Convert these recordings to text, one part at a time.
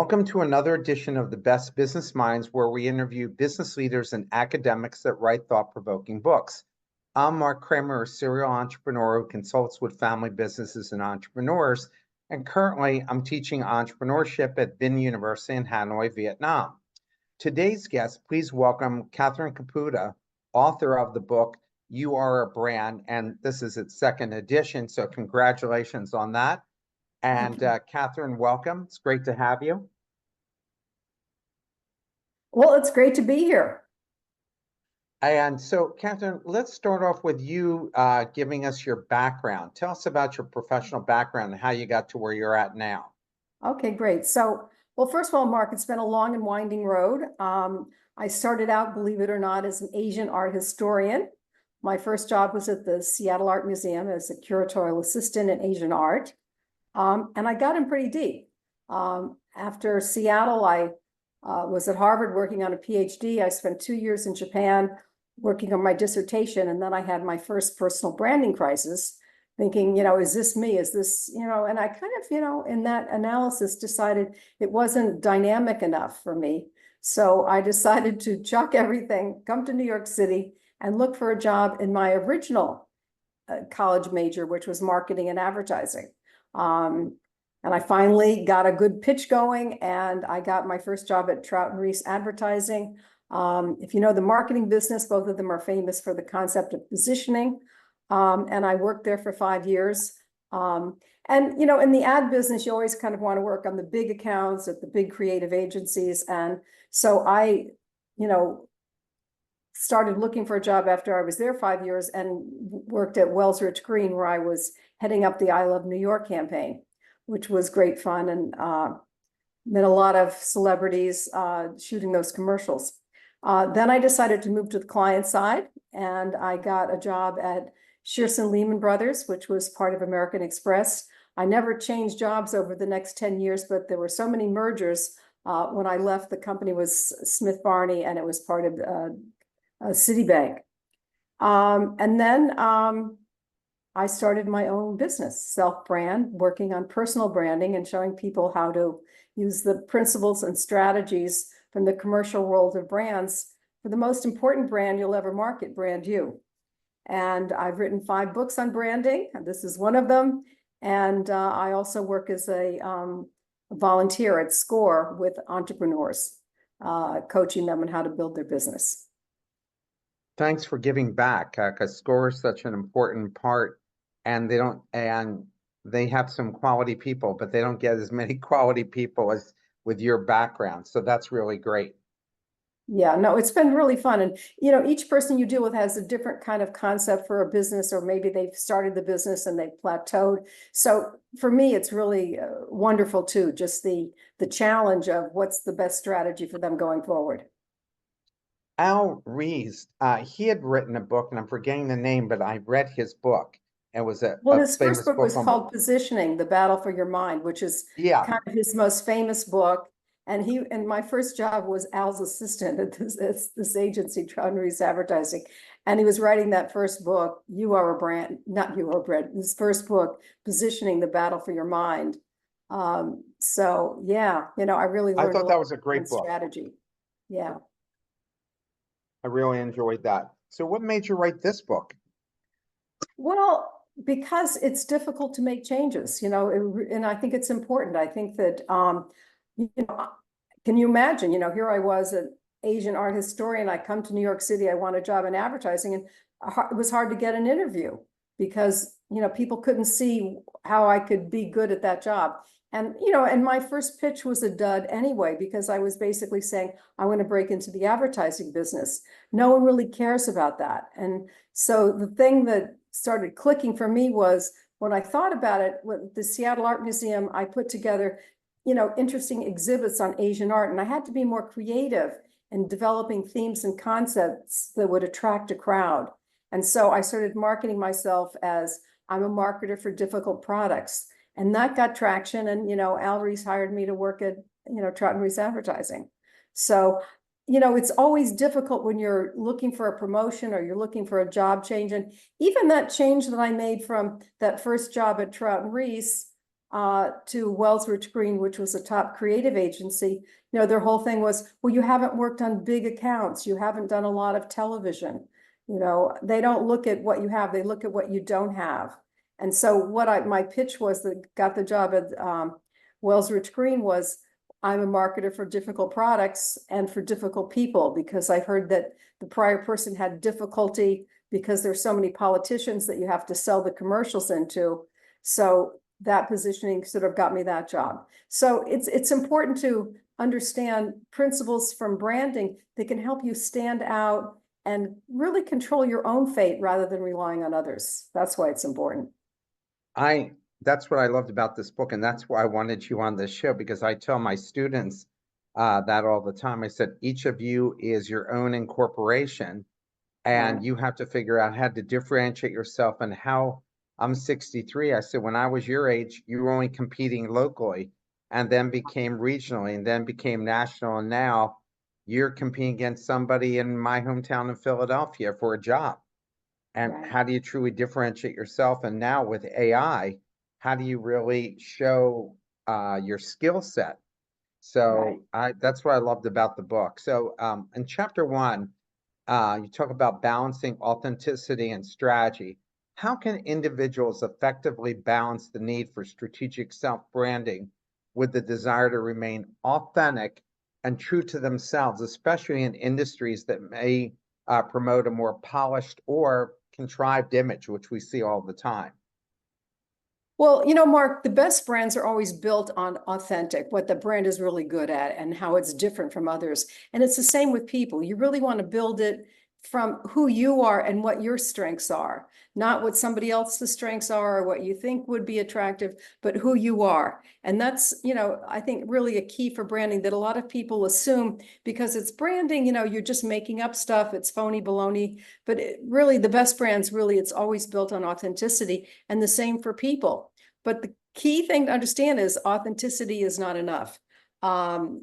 Welcome to another edition of the Best Business Minds, where we interview business leaders and academics that write thought-provoking books. I'm Marc Kramer, a serial entrepreneur who consults with family businesses and entrepreneurs, and currently I'm teaching entrepreneurship at Vinh University in Hanoi, Vietnam. Today's guest, please welcome Catherine Kaputa, author of the book, You Are a Brand, and this is its second edition, so congratulations on that. And Catherine, welcome. It's great to have you. Well, it's great to be here. And so, Catherine, let's start off with you giving us your background. Tell us about your professional background and how you got to where you're at now. Okay, great. So, well, first of all, Mark, it's been a long and winding road. I started out, believe it or not, as an Asian art historian. My first job was at the Seattle Art Museum as a curatorial assistant in Asian art. And I got in pretty deep. After Seattle, I was at Harvard working on a PhD. I spent 2 years in Japan working on my dissertation. And then I had my first personal branding crisis, thinking, is this me? Is this, and I kind of, in that analysis decided it wasn't dynamic enough for me. So I decided to chuck everything, come to New York City and look for a job in my original college major, which was marketing and advertising. And I finally got a good pitch going, and I got my first job at Trout and Reese Advertising. If you know the marketing business, both of them are famous for the concept of positioning. And I worked there for 5 years. And, in the ad business, you always kind of want to work on the big accounts at the big creative agencies. And so I, started looking for a job after I was there 5 years and worked at Wells Rich Green, where I was heading up the I Love New York campaign, which was great fun, and met a lot of celebrities shooting those commercials. Then I decided to move to the client side, and I got a job at Shearson Lehman Brothers, which was part of American Express. I never changed jobs over the next 10 years, but there were so many mergers. When I left, the company was Smith Barney, and it was part of Citibank. And then I started my own business, self-brand, working on personal branding and showing people how to use the principles and strategies from the commercial world of brands for the most important brand you'll ever market, brand you. And I've written 5 books on branding, and this is one of them. And I also work as a volunteer at SCORE with entrepreneurs, coaching them on how to build their business. Thanks for giving back, because SCORE is such an important part, and they have some quality people, but they don't get as many quality people as with your background. So that's really great. Yeah, no, it's been really fun. And, each person you deal with has a different kind of concept for a business, or maybe they've started the business and they've plateaued. So for me, it's really wonderful too, just the challenge of what's the best strategy for them going forward. Al Rees, he had written a book, and I'm forgetting the name, but I read his book. It was his first book was called Positioning, The Battle for Your Mind, which is kind of his most famous book. And my first job was Al's assistant at this agency, Trout and Reese Advertising. And he was writing that first book, You Are a Brand, not You Are a Brand, his first book, Positioning, The Battle for Your Mind. So yeah, I really learned I thought that was a great book. Strategy. Yeah. I really enjoyed that. So what made you write this book? Well, because it's difficult to make changes, and I think it's important. I think that, can you imagine, here I was, an Asian art historian. I come to New York City, I want a job in advertising, and it was hard to get an interview because, people couldn't see how I could be good at that job. And, and my first pitch was a dud anyway, because I was basically saying, I want to break into the advertising business. No one really cares about that. And so the thing that started clicking for me was when I thought about it, with the Seattle Art Museum, I put together, interesting exhibits on Asian art, and I had to be more creative in developing themes and concepts that would attract a crowd. And so I started marketing myself as I'm a marketer for difficult products. And that got traction. And, Al Rees hired me to work at, Trout and Reese Advertising. So, it's always difficult when you're looking for a promotion or you're looking for a job change. And even that change that I made from that first job at Trout and Reese, to Wells Rich Green, which was a top creative agency, their whole thing was, well, you haven't worked on big accounts. You haven't done a lot of television. They don't look at what you have. They look at what you don't have. And so my pitch was that got the job at Wells Rich Green was, I'm a marketer for difficult products and for difficult people, because I heard that the prior person had difficulty because there's so many politicians that you have to sell the commercials into. So that positioning sort of got me that job. So it's important to understand principles from branding that can help you stand out and really control your own fate rather than relying on others. That's why it's important. That's what I loved about this book, and that's why I wanted you on this show, because I tell my students that all the time. I said, each of you is your own incorporation, and Right. you have to figure out how to differentiate yourself. And how I'm 63. I said, when I was your age, you were only competing locally, and then became regionally, and then became national. And now you're competing against somebody in my hometown of Philadelphia for a job. And Right. how do you truly differentiate yourself? And now with AI, how do you really show your skill set? Right. So that's what I loved about the book. So in chapter 1, you talk about balancing authenticity and strategy. How can individuals effectively balance the need for strategic self-branding with the desire to remain authentic and true to themselves, especially in industries that may promote a more polished or contrived image, which we see all the time? Well, Mark, the best brands are always built on authentic, what the brand is really good at and how it's different from others. And it's the same with people. You really want to build it from who you are and what your strengths are, not what somebody else's strengths are or what you think would be attractive, but who you are. And that's, I think really a key for branding that a lot of people assume because it's branding, you're just making up stuff. It's phony baloney, but really the best brands, really, it's always built on authenticity, and the same for people. But the key thing to understand is authenticity is not enough.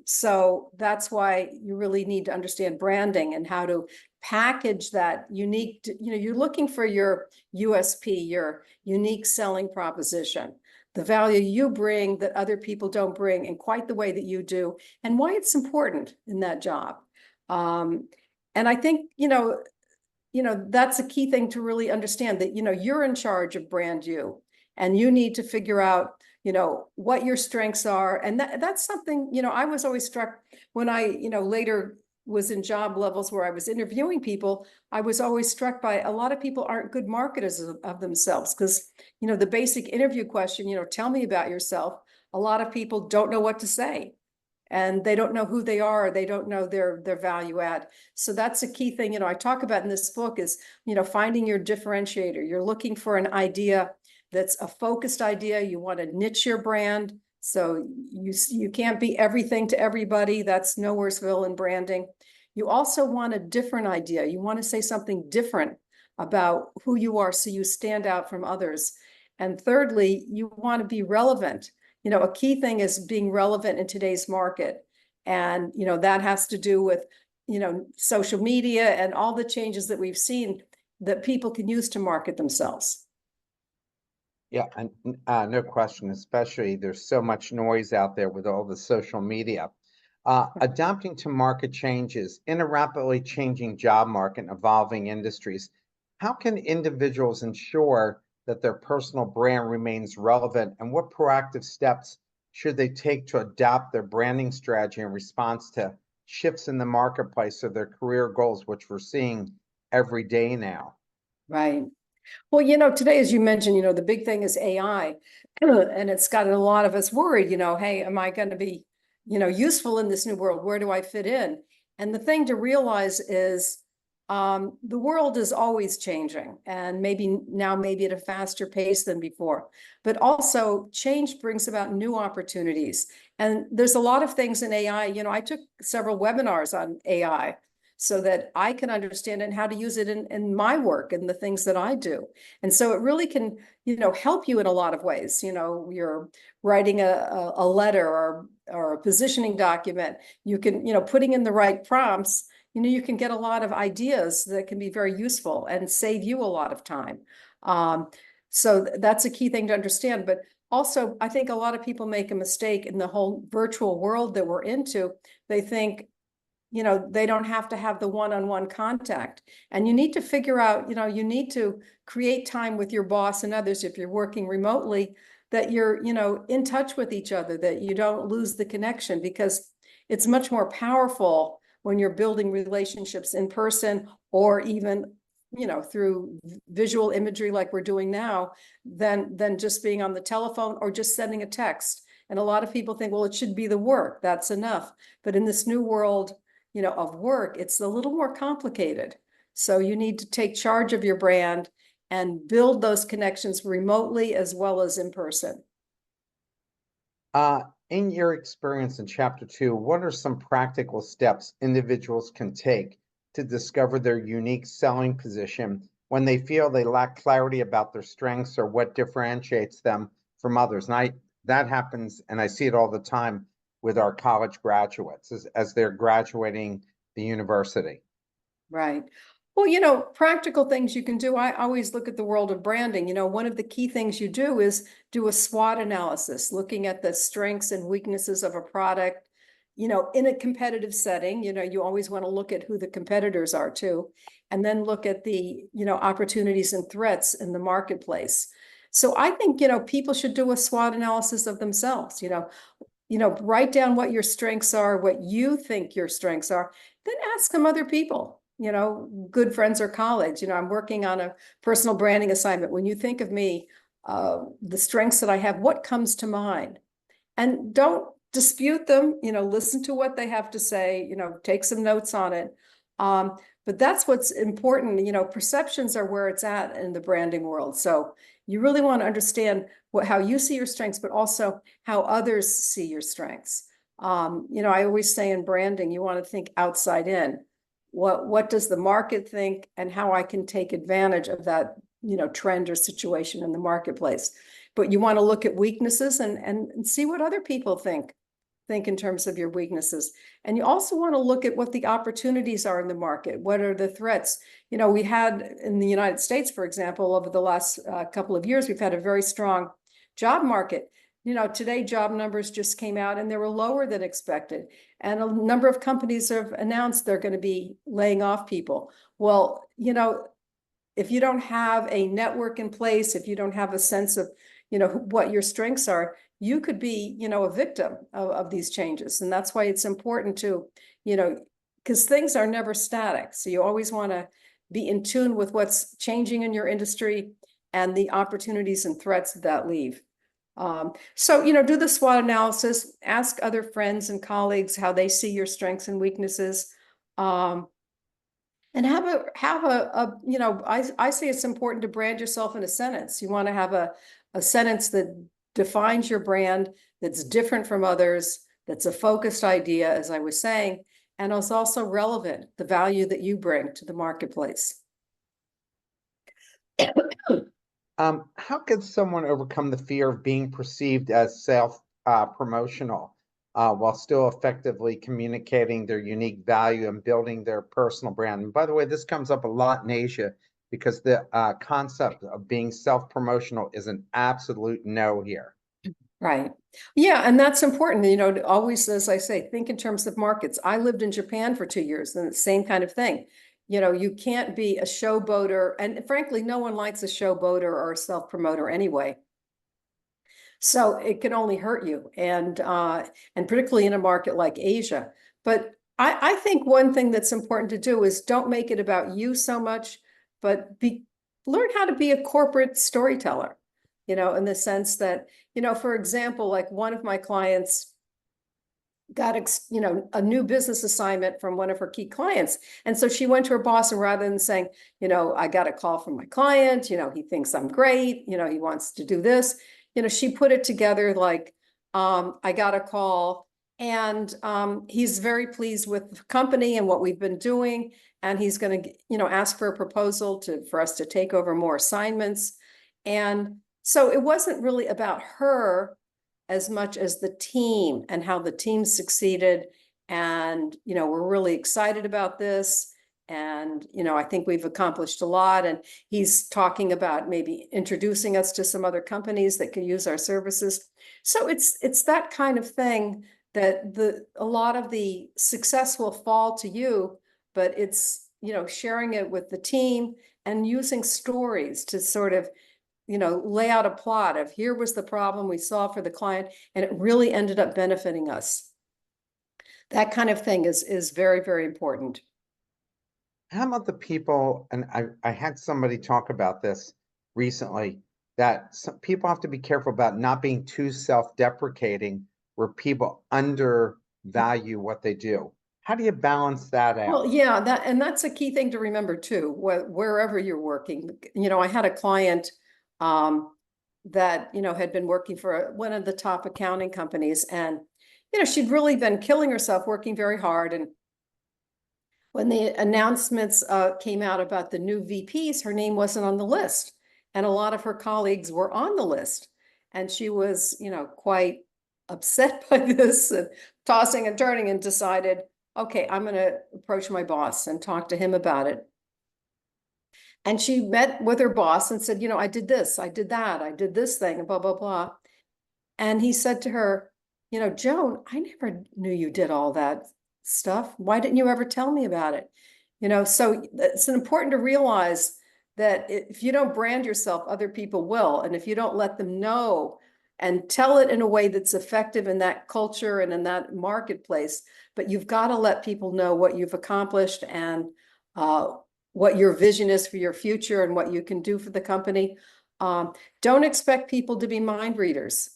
So that's why you really need to understand branding and how to package that unique, you're looking for your USP, your unique selling proposition, the value you bring that other people don't bring in quite the way that you do, and why it's important in that job. And I think, that's a key thing to really understand that, you're in charge of brand you. And you need to figure out, what your strengths are. And that's something, I was always struck when I, later was in job levels where I was interviewing people. I was always struck by a lot of people aren't good marketers of themselves because, the basic interview question, tell me about yourself. A lot of people don't know what to say. And they don't know who they are. They don't know their value add. So that's a key thing, I talk about in this book is, finding your differentiator. You're looking for an idea that's a focused idea. You want to niche your brand. So you can't be everything to everybody. That's Nowheresville in branding. You also want a different idea. You want to say something different about who you are so you stand out from others. And thirdly, you want to be relevant. A key thing is being relevant in today's market. And, that has to do with, social media and all the changes that we've seen that people can use to market themselves. Yeah, and no question, especially there's so much noise out there with all the social media. Adapting to market changes in a rapidly changing job market and evolving industries, how can individuals ensure that their personal brand remains relevant, and what proactive steps should they take to adapt their branding strategy in response to shifts in the marketplace or their career goals, which we're seeing every day now? Right. Well, today, as you mentioned, the big thing is AI, and it's gotten a lot of us worried, hey, am I going to be, useful in this new world? Where do I fit in? And the thing to realize is the world is always changing, and maybe at a faster pace than before. But also change brings about new opportunities. And there's a lot of things in AI. I took several webinars on AI so that I can understand it and how to use it in my work and the things that I do. And so it really can, help you in a lot of ways. You're writing a letter or a positioning document. You can, putting in the right prompts, you can get a lot of ideas that can be very useful and save you a lot of time. So that's a key thing to understand. But also, I think a lot of people make a mistake in the whole virtual world that we're into. They think, they don't have to have the one-on-one contact. And you need to figure out, you need to create time with your boss and others if you're working remotely, that you're, in touch with each other, that you don't lose the connection, because it's much more powerful when you're building relationships in person, or even, through visual imagery like we're doing now, than just being on the telephone or just sending a text. And a lot of people think, well, it should be the work, that's enough. But in this new world, of work, it's a little more complicated. So you need to take charge of your brand and build those connections remotely as well as in person. In your experience in chapter 2, what are some practical steps individuals can take to discover their unique selling position when they feel they lack clarity about their strengths or what differentiates them from others? And that happens, and I see it all the time with our college graduates as they're graduating the university. Right. Well, practical things you can do. I always look at the world of branding. One of the key things you do is do a SWOT analysis, looking at the strengths and weaknesses of a product, in a competitive setting. You always want to look at who the competitors are too, and then look at the, opportunities and threats in the marketplace. So I think, people should do a SWOT analysis of themselves, write down what your strengths are, what you think your strengths are, then ask some other people, good friends or colleagues. I'm working on a personal branding assignment. When you think of me, the strengths that I have, what comes to mind? And don't dispute them, listen to what they have to say, take some notes on it. But that's what's important. Perceptions are where it's at in the branding world. So you really want to understand how you see your strengths, but also how others see your strengths. I always say in branding, you want to think outside in. What does the market think, and how I can take advantage of that, trend or situation in the marketplace. But you want to look at weaknesses and see what other people think in terms of your weaknesses. And you also want to look at what the opportunities are in the market. What are the threats? We had in the United States, for example, over the last couple of years, we've had a very strong job market. Today job numbers just came out and they were lower than expected. And a number of companies have announced they're going to be laying off people. Well, if you don't have a network in place, if you don't have a sense of, what your strengths are, you could be, a victim of these changes. And that's why it's important to, because things are never static. So you always want to be in tune with what's changing in your industry and the opportunities and threats that leave. So, do the SWOT analysis, ask other friends and colleagues how they see your strengths and weaknesses. And have a I say it's important to brand yourself in a sentence. You want to have a sentence that defines your brand, that's different from others, that's a focused idea, as I was saying, and is also relevant, the value that you bring to the marketplace. How can someone overcome the fear of being perceived as self-promotional while still effectively communicating their unique value and building their personal brand? And by the way, this comes up a lot in Asia because the concept of being self-promotional is an absolute no here. Right. Yeah, and that's important, to always, as I say, think in terms of markets. I lived in Japan for 2 years, and the same kind of thing. You can't be a showboater, and frankly, no one likes a showboater or a self-promoter anyway. So it can only hurt you, and particularly in a market like Asia. But I think one thing that's important to do is don't make it about you so much, but learn how to be a corporate storyteller, in the sense that, for example, like one of my clients got a new business assignment from one of her key clients. And so she went to her boss, and rather than saying, I got a call from my client, he thinks I'm great, he wants to do this, she put it together like, I got a call, and he's very pleased with the company and what we've been doing, and he's going to ask for a proposal for us to take over more assignments. And so it wasn't really about her as much as the team and how the team succeeded. And, we're really excited about this. And, I think we've accomplished a lot, and he's talking about maybe introducing us to some other companies that can use our services. So it's that kind of thing that a lot of the success will fall to you, but it's, sharing it with the team and using stories to sort of, lay out a plot of here was the problem we solved for the client, and it really ended up benefiting us. That kind of thing is very, very important. How about the people, and I had somebody talk about this recently, that some people have to be careful about not being too self-deprecating where people undervalue what they do. How do you balance that Well, out? yeah, that's a key thing to remember too, wherever you're working. I had a client that, had been working for one of the top accounting companies, and, she'd really been killing herself, working very hard. And when the announcements came out about the new VPs, her name wasn't on the list. And a lot of her colleagues were on the list. And she was, quite upset by this and tossing and turning, and decided, okay, I'm going to approach my boss and talk to him about it. And she met with her boss and said, I did this, I did that, I did this thing, and blah, blah, blah. And he said to her, Joan, I never knew you did all that stuff. Why didn't you ever tell me about it? So it's important to realize that if you don't brand yourself, other people will. And if you don't let them know and tell it in a way that's effective in that culture and in that marketplace, but you've got to let people know what you've accomplished and what your vision is for your future and what you can do for the company. Don't expect people to be mind readers,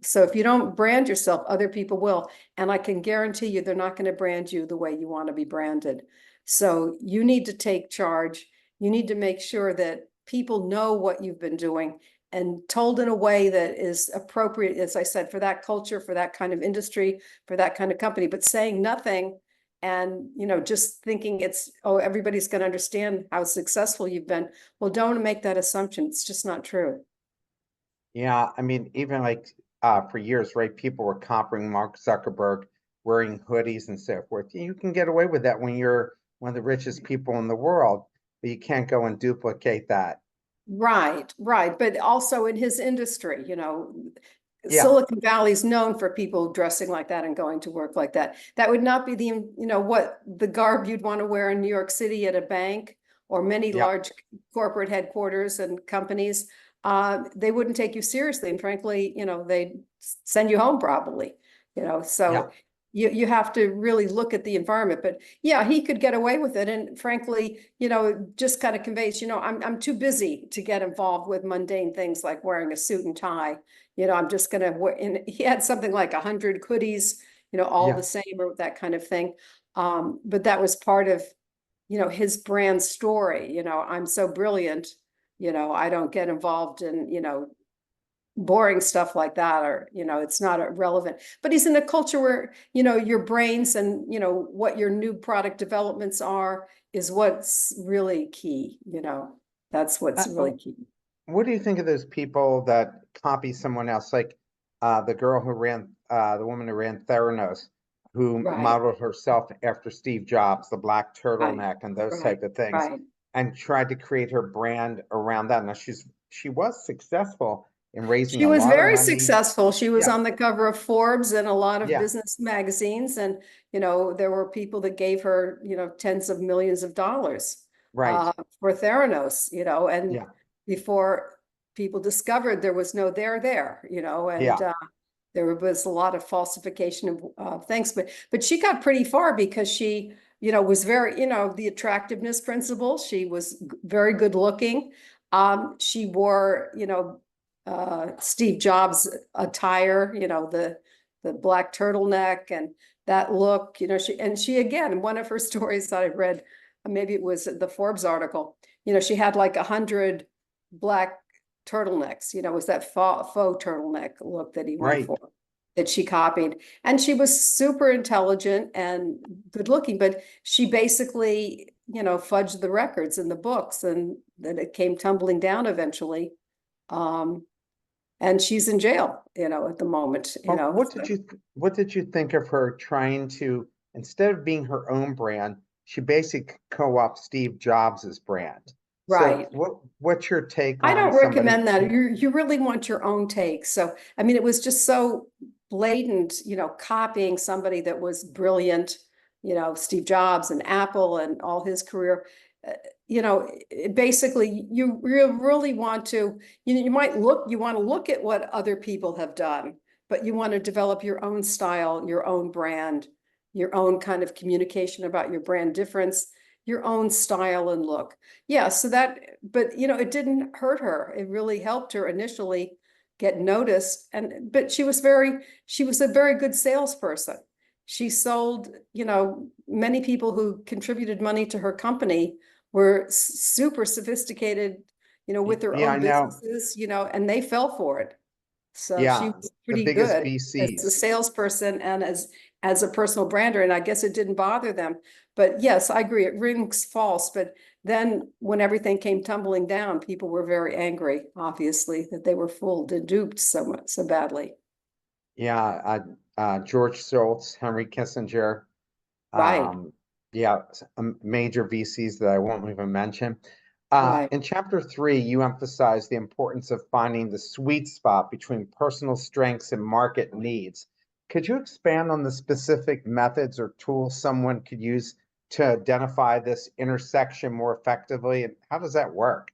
so if you don't brand yourself, other people will. And I can guarantee you they're not going to brand you the way you want to be branded. So you need to take charge. You need to make sure that people know what you've been doing and told in a way that is appropriate, as I said, for that culture, for that kind of industry, for that kind of company. But saying nothing and, just thinking everybody's going to understand how successful you've been. Well, don't make that assumption. It's just not true. Yeah, I mean, even like for years, right? People were copying Mark Zuckerberg wearing hoodies and so forth. You can get away with that when you're one of the richest people in the world, but you can't go and duplicate that. Right, right. But also in his industry, Yeah, Silicon Valley is known for people dressing like that and going to work like that. That would not be what the garb you'd want to wear in New York City at a bank or many yeah, large corporate headquarters and companies. They wouldn't take you seriously. And frankly, they'd send you home probably, yeah. so you have to really look at the environment. But yeah, he could get away with it. And frankly, just kind of conveys, I'm too busy to get involved with mundane things like wearing a suit and tie. I'm just going to, and he had something like 100 hoodies, all Yeah. the same or that kind of thing. But that was part of, his brand story. I'm so brilliant, I don't get involved in, boring stuff like that, or it's not relevant. But he's in a culture where your brains and what your new product developments are is what's really key. That's what's Uh, really key. what do you think of those people that copy someone else? Like the girl who ran, the woman who ran Theranos, who Right, modeled herself after Steve Jobs, the black right, turtleneck and those right, type of things, right. and tried to create her brand around that. Now she was successful in raising She a was lot of very money. successful. She was Yeah, on the cover of Forbes and a lot of yeah, business magazines. And, there were people that gave her, tens of millions of dollars right. for Theranos, and Yeah, before people discovered there was no there, and yeah, there was a lot of falsification of things. But she got pretty far because she, was very, the attractiveness principle. She was very good looking. She wore, Steve Jobs attire, the black turtleneck and that look, she again, one of her stories that I read, maybe it was the Forbes article, she had like 100 black turtlenecks, was that faux turtleneck look that he went right. for, that she copied. And she was super intelligent and good looking, but she basically, fudged the records in the books, and then it came tumbling down eventually. Um, and she's in jail, at the moment, Well, so. what did you think of her trying to, instead of being her own brand, she basically co-opts Steve Jobs's brand. So Right. what's your take I on don't somebody? recommend that. You really want your own take. So, I mean, it was just so blatant, copying somebody that was brilliant, Steve Jobs and Apple and all his career. Uh, Basically, you really want to, you want to look at what other people have done, but you want to develop your own style, your own brand, your own kind of communication about your brand difference, your own style and look. Yeah, so but it didn't hurt her. It really helped her initially get noticed. But she was a very good salesperson. She sold, many people who contributed money to her company were super sophisticated, with their Yeah, I own know. businesses, and they fell for it. So she Yeah, was the pretty biggest good as a VCs. salesperson and as a personal brander. And I guess it didn't bother them. But yes, I agree. It rings false. But then when everything came tumbling down, people were very angry, obviously, that they were fooled and duped so much, so badly. Yeah, George Shultz, Henry Kissinger, Right, um, yeah, major VCs that I won't even mention. right. In chapter 3, you emphasize the importance of finding the sweet spot between personal strengths and market needs. Could you expand on the specific methods or tools someone could use to identify this intersection more effectively? And how does that work?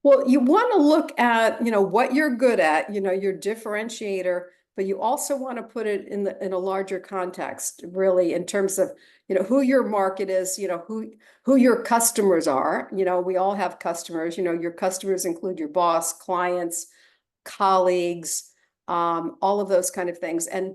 Well, you want to look at, what you're good at, your differentiator, but you also want to put it in a larger context, really, in terms of, who your market is, who your customers are. We all have customers, your customers include your boss, clients, colleagues, all of those kind of things. And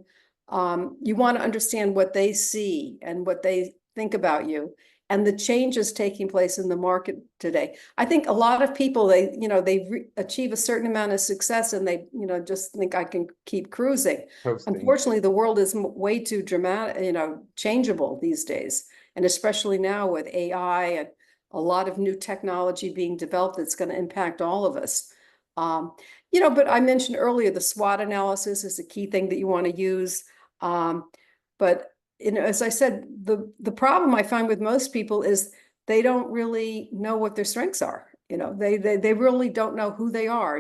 you want to understand what they see and what they think about you and the changes taking place in the market today. I think a lot of people, they achieve a certain amount of success and they, just think I can keep cruising. Posting. Unfortunately, the world is way too dramatic, changeable these days. And especially now with AI and a lot of new technology being developed that's going to impact all of us. Um, but I mentioned earlier, the SWOT analysis is a key thing that you want to use. But as I said, the problem I find with most people is they don't really know what their strengths are. They really don't know who they are.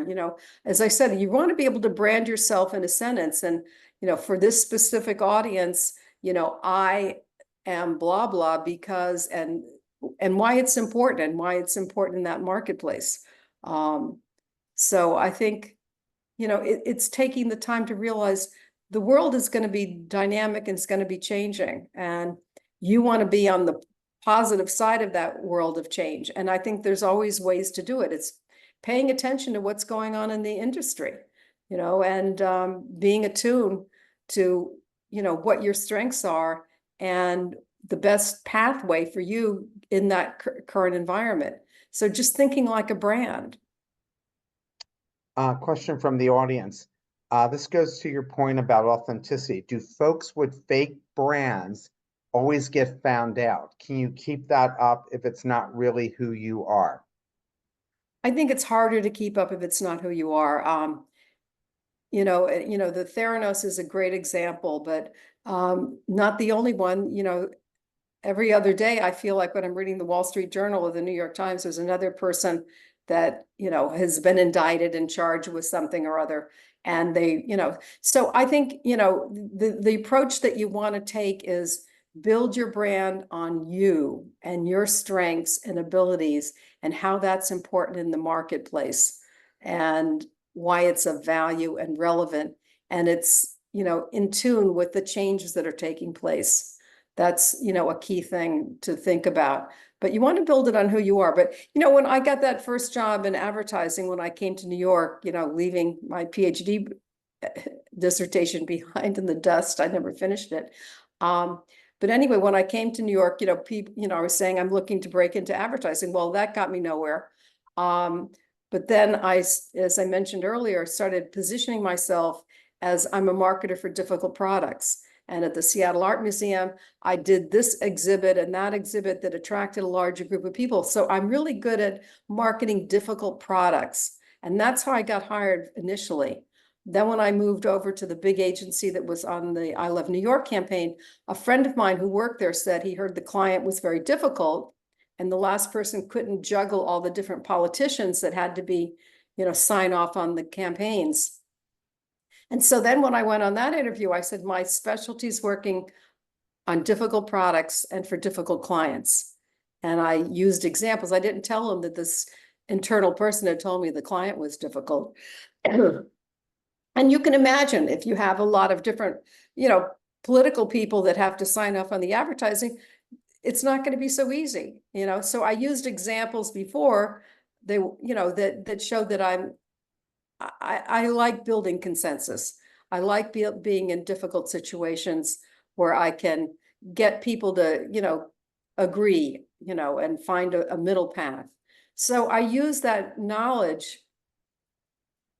As I said, you want to be able to brand yourself in a sentence. And, for this specific audience, I am blah, blah, because, and why it's important and why it's important in that marketplace. So I think, it's taking the time to realize the world is going to be dynamic and it's going to be changing. And you want to be on the positive side of that world of change. And I think there's always ways to do it. It's paying attention to what's going on in the industry, and being attuned to, what your strengths are and the best pathway for you in that current environment. So just thinking like a brand. Question from the audience. This goes to your point about authenticity. Do folks with fake brands always get found out? Can you keep that up if it's not really who you are? I think it's harder to keep up if it's not who you are. The Theranos is a great example, but not the only one. Every other day, I feel like when I'm reading the Wall Street Journal or the New York Times, there's another person that, has been indicted and charged with something or other. And they, so I think, the approach that you want to take is build your brand on you and your strengths and abilities and how that's important in the marketplace and why it's of value and relevant. And it's, in tune with the changes that are taking place. That's, a key thing to think about. But you want to build it on who you are. But, when I got that first job in advertising, when I came to New York, leaving my PhD dissertation behind in the dust, I never finished it. But anyway, when I came to New York, people, I was saying I'm looking to break into advertising. Well, that got me nowhere. But then as I mentioned earlier, started positioning myself as I'm a marketer for difficult products. And at the Seattle Art Museum, I did this exhibit and that exhibit that attracted a larger group of people. So I'm really good at marketing difficult products. And that's how I got hired initially. Then when I moved over to the big agency that was on the I Love New York campaign, a friend of mine who worked there said he heard the client was very difficult and the last person couldn't juggle all the different politicians that had to be, sign off on the campaigns. And so then when I went on that interview, I said, my specialty is working on difficult products and for difficult clients. And I used examples. I didn't tell him that this internal person had told me the client was difficult. And you can imagine if you have a lot of different, political people that have to sign off on the advertising, it's not going to be so easy, So I used examples before that showed that I like building consensus. I like being in difficult situations where I can get people to, agree, and find a middle path. So I use that knowledge.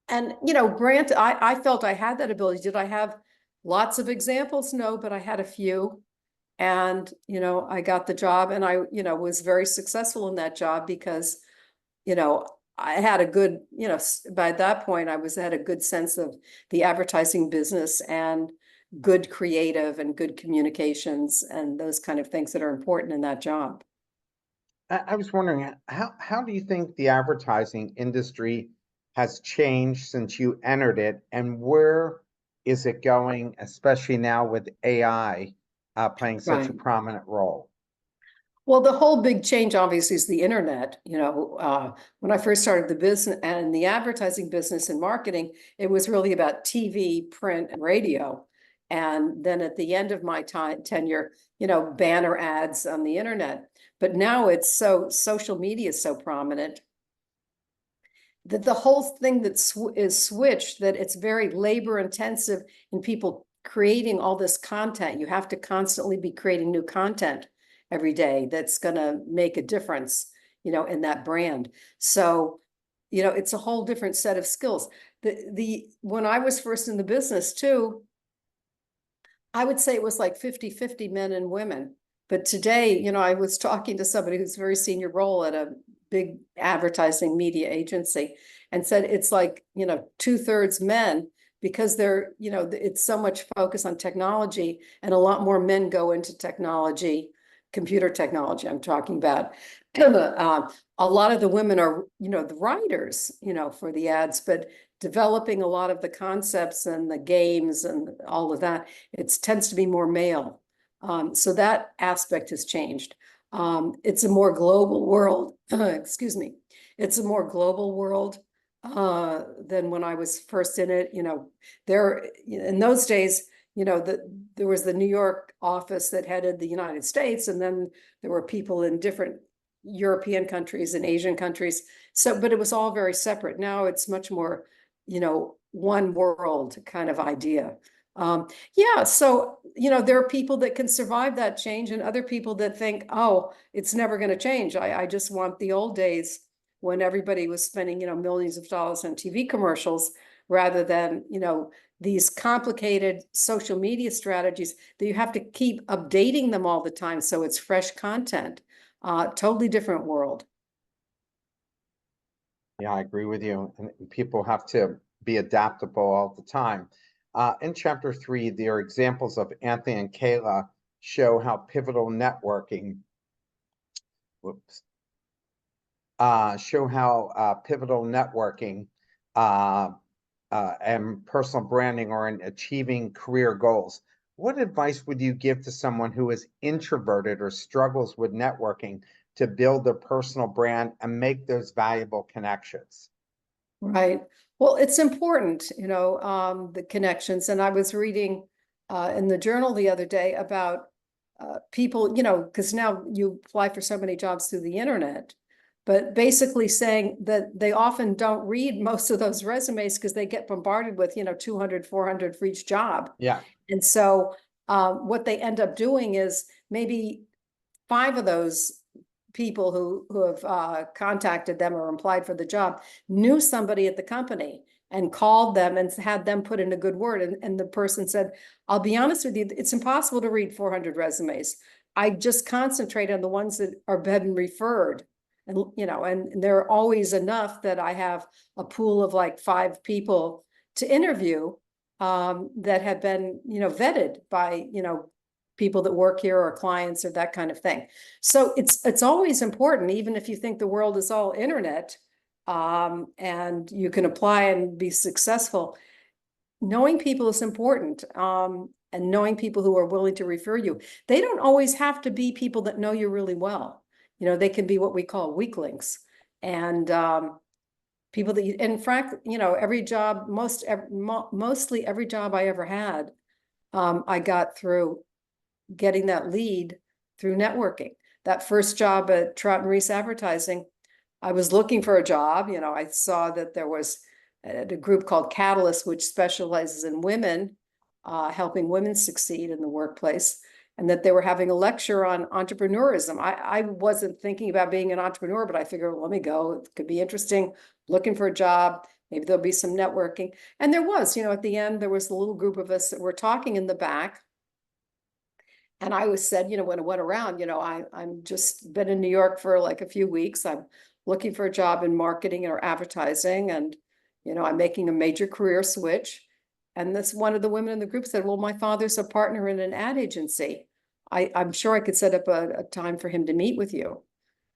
And, granted, I felt I had that ability. Did I have lots of examples? No, but I had a few. And, I got the job and I, was very successful in that job because, I had a good, by that point, had a good sense of the advertising business and good creative and good communications and those kind of things that are important in that job. I was wondering, how do you think the advertising industry has changed since you entered it, and where is it going, especially now with AI playing such a Right. prominent role? Well, the whole big change obviously is the internet. When I first started the business and the advertising business and marketing, it was really about TV, print, and radio. And then at the end of my tenure, banner ads on the internet. But now it's social media is so prominent that the whole thing that is switched, that it's very labor intensive in people creating all this content. You have to constantly be creating new content every day that's going to make a difference, in that brand. So, it's a whole different set of skills. When I was first in the business too, I would say it was like 50-50 men and women. But today, I was talking to somebody who's a very senior role at a big advertising media agency and said it's like, 2/3 men because they're, it's so much focus on technology and a lot more men go into technology, computer technology I'm talking about. A lot of the women are, the writers, for the ads, but developing a lot of the concepts and the games and all of that, it tends to be more male. So that aspect has changed. It's a more global world. Excuse me. It's a more global world than when I was first in it. There in those days, there was the New York office that headed the United States, and then there were people in different European countries and Asian countries. So, but it was all very separate. Now it's much more, one world kind of idea. Yeah, so, there are people that can survive that change and other people that think, oh, it's never going to change. I just want the old days when everybody was spending, millions of dollars on TV commercials rather than, these complicated social media strategies that you have to keep updating them all the time. So it's fresh content, totally different world. Yeah, I agree with you. And people have to be adaptable all the time. In chapter 3, there are examples of Anthony and Kayla show how pivotal networking, and personal branding are in achieving career goals. What advice would you give to someone who is introverted or struggles with networking to build their personal brand and make those valuable connections? Right. Well, it's important, the connections. And I was reading in the journal the other day about people, because now you apply for so many jobs through the internet, but basically saying that they often don't read most of those resumes because they get bombarded with, 200, 400 for each job. Yeah. And so what they end up doing is maybe 5 of those people who have contacted them or applied for the job knew somebody at the company and called them and had them put in a good word. And the person said, I'll be honest with you, it's impossible to read 400 resumes. I just concentrate on the ones that are been referred. And, and there are always enough that I have a pool of like 5 people, to interview that had been, vetted by, people that work here or clients or that kind of thing. So it's always important, even if you think the world is all internet, and you can apply and be successful. Knowing people is important, and knowing people who are willing to refer you. They don't always have to be people that know you really well. They can be what we call weak links, and people that in fact, every job, mostly every job I ever had, I got through getting that lead through networking. That first job at Trout and Reese Advertising, I was looking for a job. I saw that there was a group called Catalyst, which specializes in women, helping women succeed in the workplace, and that they were having a lecture on entrepreneurism. I wasn't thinking about being an entrepreneur, but I figured, well, let me go. It could be interesting. Looking for a job. Maybe there'll be some networking. And there was, at the end, there was a little group of us that were talking in the back. And I was said, when I went around, I'm just been in New York for like a few weeks. I'm looking for a job in marketing or advertising. And, I'm making a major career switch. And this one of the women in the group said, well, my father's a partner in an ad agency. I'm sure I could set up a time for him to meet with you.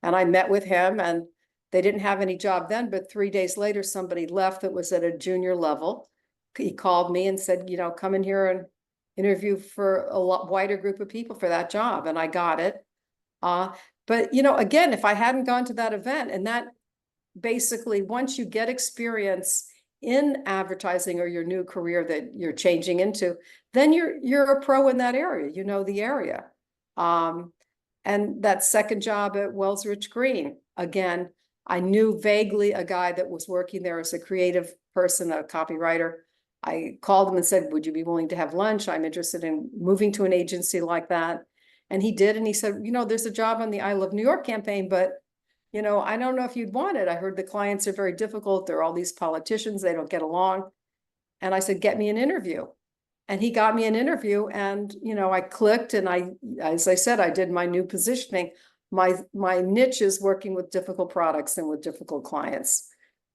And I met with him, and they didn't have any job then, but 3 days later, somebody left that was at a junior level. He called me and said, come in here and interview for a lot wider group of people for that job. And I got it. But, again, if I hadn't gone to that event, and that basically, once you get experience in advertising or your new career that you're changing into, then you're a pro in that area, the area. And that second job at Wells Rich Green, again, I knew vaguely a guy that was working there as a creative person, a copywriter. I called him and said, would you be willing to have lunch? I'm interested in moving to an agency like that. And he did. And he said, there's a job on the I Love New York campaign, but I don't know if you'd want it. I heard the clients are very difficult. There are all these politicians. They don't get along. And I said, get me an interview. And he got me an interview, and, I clicked, and as I said, I did my new positioning. My niche is working with difficult products and with difficult clients.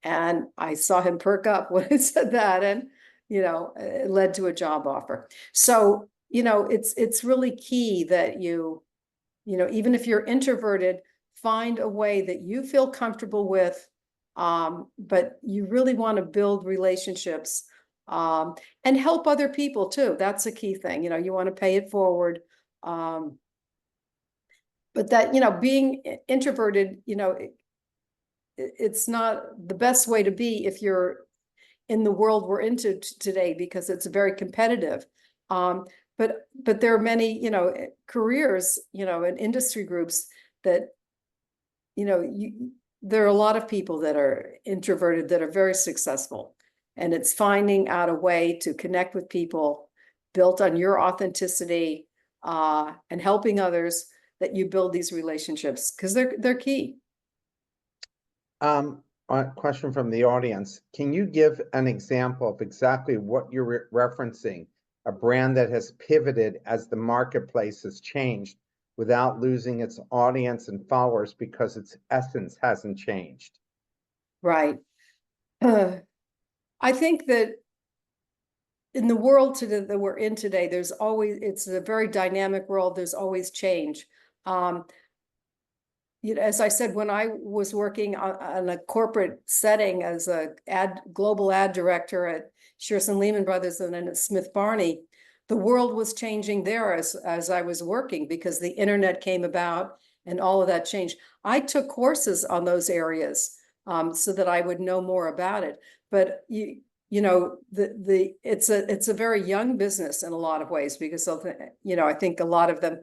And I saw him perk up when I said that, and, it led to a job offer. So, it's really key that even if you're introverted, find a way that you feel comfortable with, but you really want to build relationships, and help other people too. That's a key thing. You want to pay it forward. But that, being introverted, it's not the best way to be if you're in the world we're into today, because it's very competitive. But there are many, careers, and industry groups that, there are a lot of people that are introverted that are very successful, and it's finding out a way to connect with people built on your authenticity, and helping others, that you build these relationships, because they're key. A question from the audience. Can you give an example of exactly what you're referencing, a brand that has pivoted as the marketplace has changed without losing its audience and followers because its essence hasn't changed? Right. I think that in the world today that we're in today, it's a very dynamic world. There's always change. As I said, when I was working on a corporate setting as a global ad director at Shearson Lehman Brothers and then at Smith Barney, the world was changing there as I was working, because the internet came about and all of that changed. I took courses on those areas, so that I would know more about it. But it's a very young business in a lot of ways, because I think a lot of them,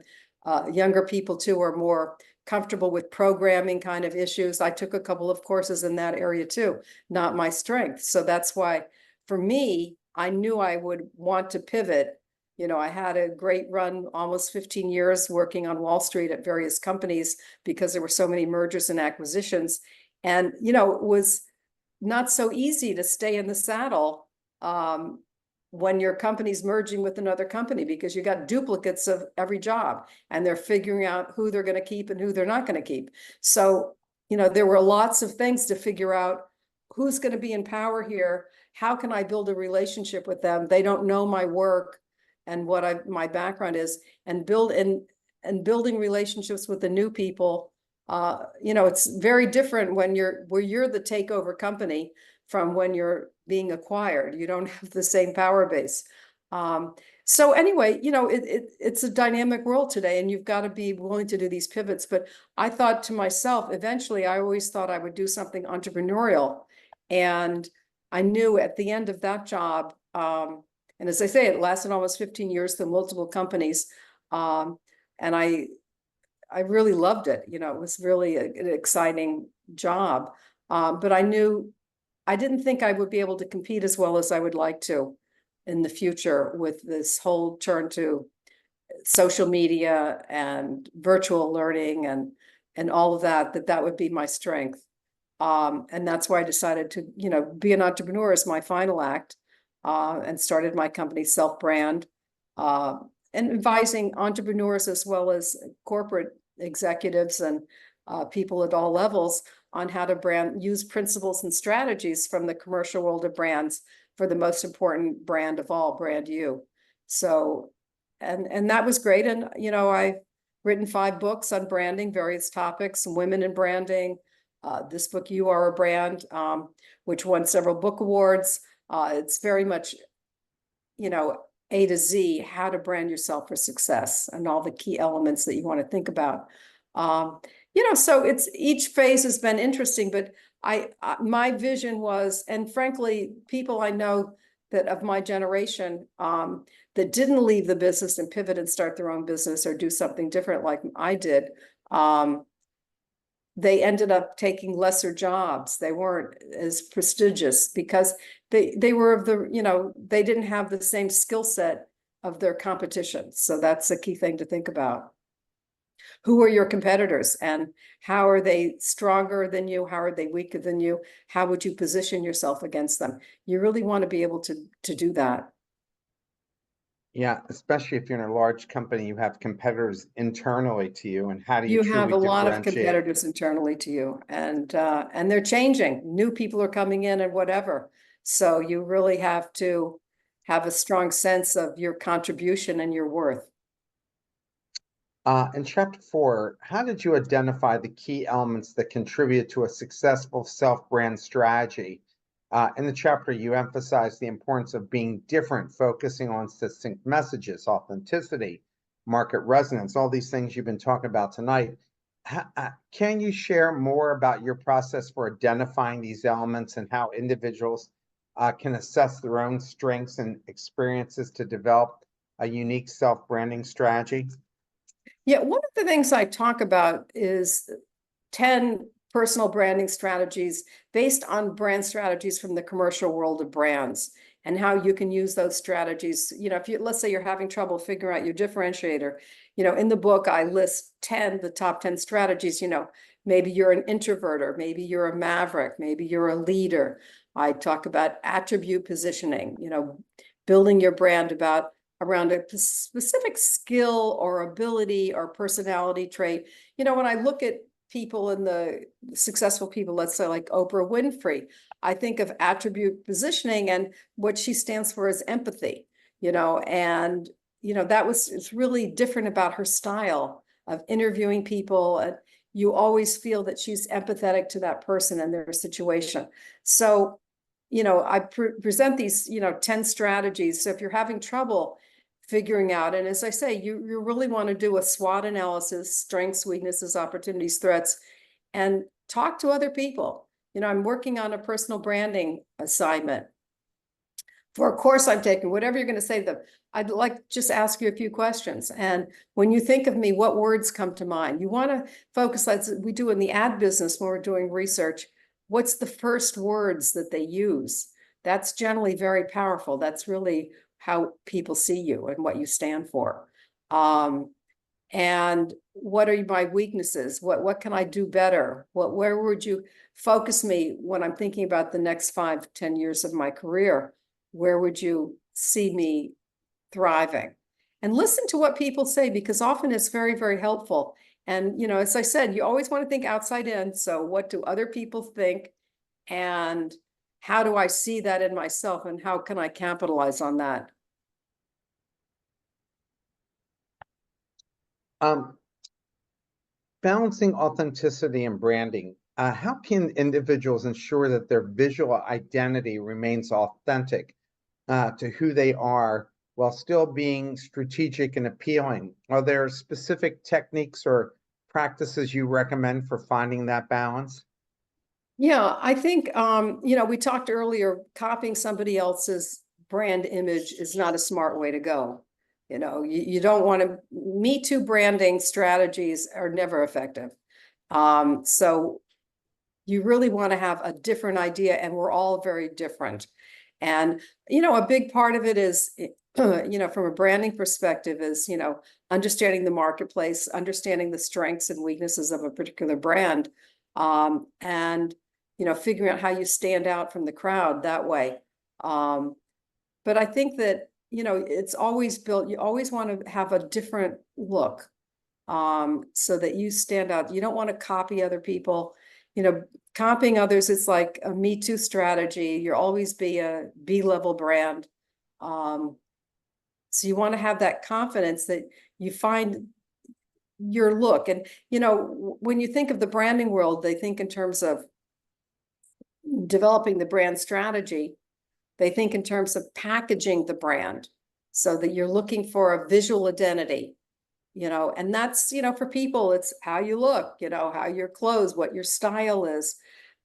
younger people too, are more comfortable with programming kind of issues. I took a couple of courses in that area too, not my strength. So that's why, for me, I knew I would want to pivot. I had a great run, almost 15 years working on Wall Street at various companies, because there were so many mergers and acquisitions. And, it was not so easy to stay in the saddle, when your company's merging with another company, because you got duplicates of every job, and they're figuring out who they're going to keep and who they're not going to keep. So, there were lots of things to figure out who's going to be in power here? How can I build a relationship with them? They don't know my work and what my background is, and building relationships with the new people. It's very different when you're the takeover company from when you're being acquired. You don't have the same power base. So anyway, it's a dynamic world today, and you've got to be willing to do these pivots. But I thought to myself, eventually, I always thought I would do something entrepreneurial. And I knew at the end of that job, and as I say, it lasted almost 15 years to multiple companies. And I really loved it. It was really an exciting job. But I didn't think I would be able to compete as well as I would like to in the future with this whole turn to social media and virtual learning and all of that would be my strength. And that's why I decided to, be an entrepreneur as my final act, and started my company Self Brand, and advising entrepreneurs as well as corporate executives and people at all levels on how to use principles and strategies from the commercial world of brands for the most important brand of all, brand you. So, and that was great. And, I've written 5 books on branding, various topics, women in branding. This book, You Are a Brand, which won several book awards. It's very much, A to Z, how to brand yourself for success and all the key elements that you want to think about. So it's each phase has been interesting, but my vision was, and frankly, people I know that of my generation, that didn't leave the business and pivot and start their own business or do something different like I did, they ended up taking lesser jobs. They weren't as prestigious because they were of the, they didn't have the same skill set of their competition. So that's a key thing to think about. Who are your competitors and how are they stronger than you? How are they weaker than you? How would you position yourself against them? You really want to be able to do that. Yeah, especially if you're in a large company, you have competitors internally to you, and how do you You have truly a lot of differentiate? competitors internally to you, and they're changing. New people are coming in and whatever. So you really have to have a strong sense of your contribution and your worth. In chapter 4, how did you identify the key elements that contribute to a successful self-brand strategy? In the chapter, you emphasize the importance of being different, focusing on succinct messages, authenticity, market resonance, all these things you've been talking about tonight. Can you share more about your process for identifying these elements and how individuals can assess their own strengths and experiences to develop a unique self-branding strategy? Yeah, one of the things I talk about is 10 personal branding strategies based on brand strategies from the commercial world of brands and how you can use those strategies. If let's say you're having trouble figuring out your differentiator, in the book, I list the top 10 strategies. Maybe you're an introverter, maybe you're a maverick, maybe you're a leader. I talk about attribute positioning, building your brand around a specific skill or ability or personality trait. When I look at people in the successful people, let's say like Oprah Winfrey, I think of attribute positioning, and what she stands for is empathy, and it's really different about her style of interviewing people. And you always feel that she's empathetic to that person and their situation. So, I present these, 10 strategies. So if you're having trouble figuring out, and as I say, you really want to do a SWOT analysis, strengths, weaknesses, opportunities, threats, and talk to other people. I'm working on a personal branding assignment for a course I'm taking, whatever you're going to say, I'd like to just ask you a few questions. And when you think of me, what words come to mind? You want to focus, as we do in the ad business when we're doing research. What's the first words that they use? That's generally very powerful. That's really how people see you and what you stand for. And what are my weaknesses? What can I do better? Where would you focus me when I'm thinking about the next 5-10 years of my career? Where would you see me thriving? And listen to what people say, because often it's very, very helpful. And, as I said, you always want to think outside in. So what do other people think? And how do I see that in myself and how can I capitalize on that? Um, Balancing authenticity and branding, how can individuals ensure that their visual identity remains authentic to who they are while still being strategic and appealing? Are there specific techniques or practices you recommend for finding that balance? Yeah, I think, we talked earlier, copying somebody else's brand image is not a smart way to go. You don't want to, Me Too branding strategies are never effective. So you really want to have a different idea, and we're all very different. And, a big part of it is, from a branding perspective is, understanding the marketplace, understanding the strengths and weaknesses of a particular brand. And figuring out how you stand out from the crowd that way. But I think that, it's always built, you always want to have a different look, so that you stand out. You don't want to copy other people. Copying others is like a Me Too strategy. You'll always be a B-level brand. So you want to have that confidence that you find your look. And, when you think of the branding world, they think in terms of developing the brand strategy. They think in terms of packaging the brand so that you're looking for a visual identity, and that's, for people, it's how you look, how your clothes, what your style is.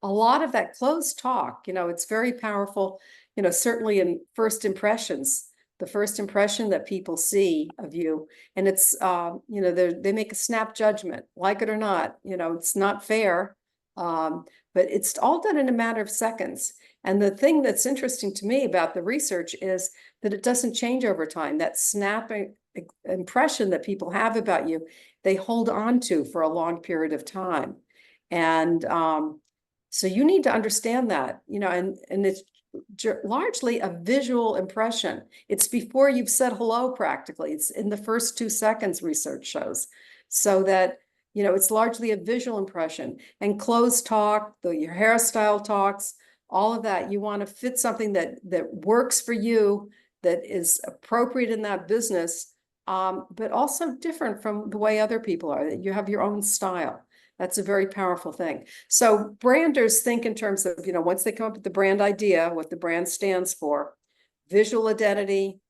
A lot of that clothes talk, it's very powerful, certainly in first impressions, the first impression that people see of you. And it's, they make a snap judgment, like it or not, it's not fair. But it's all done in a matter of seconds. And the thing that's interesting to me about the research is that it doesn't change over time. That snapping impression that people have about you, they hold on to for a long period of time. And so you need to understand that, and it's largely a visual impression. It's before you've said hello, practically. It's in the first 2 seconds, research shows. So that, it's largely a visual impression. And clothes talk, your hairstyle talks, all of that. You want to fit something that works for you, that is appropriate in that business, but also different from the way other people are. You have your own style. That's a very powerful thing. So branders think in terms of, once they come up with the brand idea, what the brand stands for, visual identity,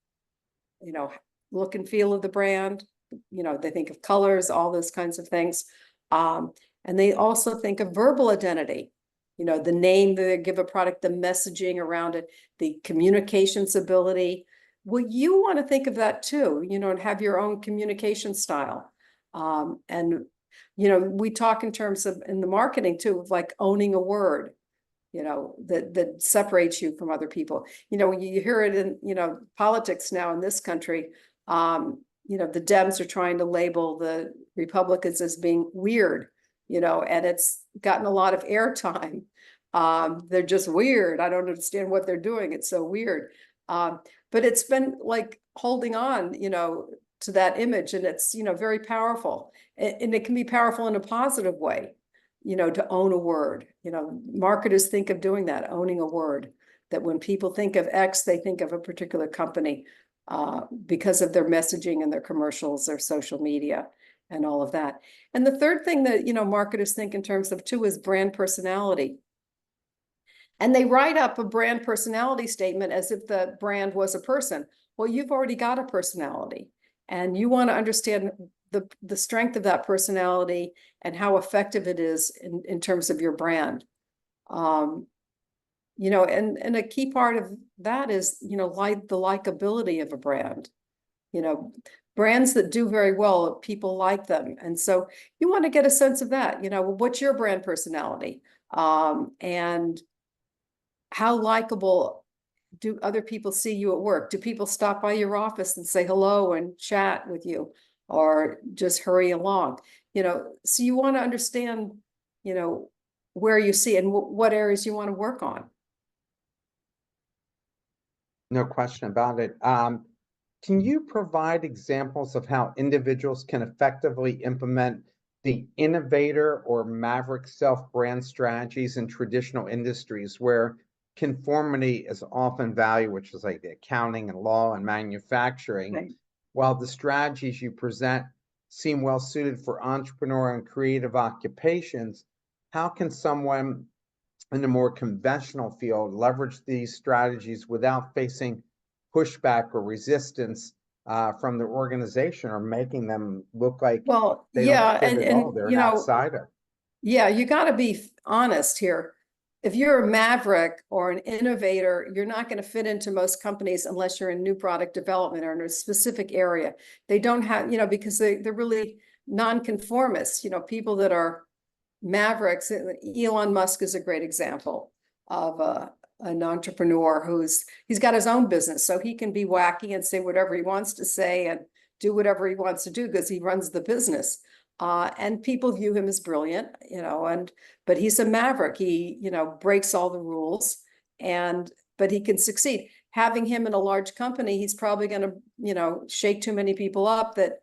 look and feel of the brand, they think of colors, all those kinds of things. And they also think of verbal identity, the name that they give a product, the messaging around it, the communications ability. Well, you want to think of that too, and have your own communication style. And, we talk in terms of, in the marketing too, of like owning a word, that separates you from other people. You hear it in, politics now in this country. The Dems are trying to label the Republicans as being weird, and it's gotten a lot of airtime. They're just weird. I don't understand what they're doing. It's so weird. But it's been like holding on, to that image, and it's, very powerful. And it can be powerful in a positive way, to own a word. Marketers think of doing that, owning a word, that when people think of X, they think of a particular company, because of their messaging and their commercials, their social media, and all of that. And the third thing that, marketers think in terms of too is brand personality. And they write up a brand personality statement as if the brand was a person. Well, you've already got a personality, and you want to understand the strength of that personality and how effective it is in terms of your brand. And a key part of that is, like the likability of a brand. Brands that do very well, people like them. And so you want to get a sense of that, what's your brand personality? And how likable do other people see you at work? Do people stop by your office and say hello and chat with you, or just hurry along? So you want to understand, where you see and what areas you want to work on. No question about it. Can you provide examples of how individuals can effectively implement the innovator or maverick self-brand strategies in traditional industries where conformity is often valued, which is like the accounting and law and manufacturing. Right. While the strategies you present seem well suited for entrepreneur and creative occupations, how can someone in a more conventional field leverage these strategies without facing pushback or resistance from the organization, or making them look like Well, they don't yeah, fit at all? They're you an know, outsider. yeah, you got to be honest here. If you're a maverick or an innovator, you're not going to fit into most companies unless you're in new product development or in a specific area. They don't have, because they're really non-conformists, people that are mavericks. Elon Musk is a great example of an entrepreneur he's got his own business, so he can be wacky and say whatever he wants to say and do whatever he wants to do because he runs the business. And people view him as brilliant, but he's a maverick. He, breaks all the rules, but he can succeed. Having him in a large company, he's probably going to, shake too many people up that,